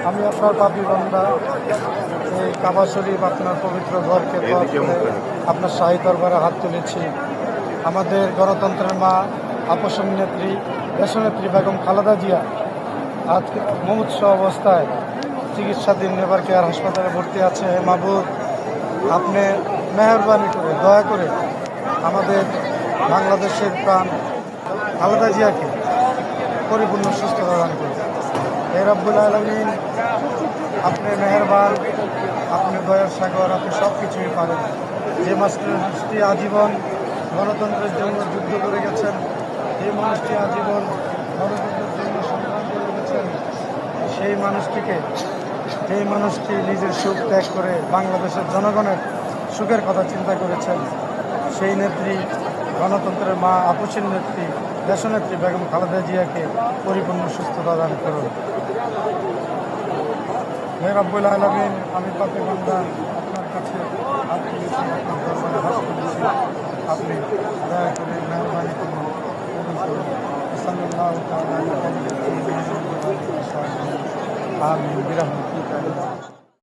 আমি আপনার পাপী বান্দা এই কাবা শরীফ আপনার পবিত্র ঘরকে আপনার শাহী দরবারে হাত তুলেছি। আমাদের গণতন্ত্রের মা, আপসম নেত্রী, দেশনেত্রী বেগম খালেদা জিয়া আজকে মুমূর্ষু অবস্থায় চিকিৎসাধীন নেভার কেয়ার হাসপাতালে ভর্তি আছে। হে মাহবুব, আপনি মেহরবানি করে দয়া করে আমাদের বাংলাদেশের প্রাণ খালেদা জিয়াকে পরিপূর্ণ সুস্থতা দান করুন। হে রব্বুল আলামিন, আপনি মেহেরবান, আপনি দয়ার সাগর, আপনি সব কিছুই পারেন। যে মানুষটি আজীবন গণতন্ত্রের জন্য যুদ্ধ করে গেছেন, যে মানুষটি আজীবন গণতন্ত্রের জন্য সংগ্রাম করে গেছেন, সেই মানুষটি নিজের সুখ ত্যাগ করে বাংলাদেশের জনগণের সুখের কথা চিন্তা করেছেন। সেই নেত্রী, গণতন্ত্রের মা, আপসীর নেত্রী, দেশনেত্রী বেগম খালেদা জিয়াকে পরিপূর্ণ সুস্থতা দান করুন। হে রব্বুল আলামিন, আমি পাপী বান্দা আপনার কাছে হাত তুলেছি, আপনার দরবারে হাত তুলেছি। আপনি দয়া করে মেহরবানি করুন, কবুল করুন। সাল্লাল্লাহু তাআলা আলাইহি ওয়া সাল্লাম। আমিন বিরহমাতিকা।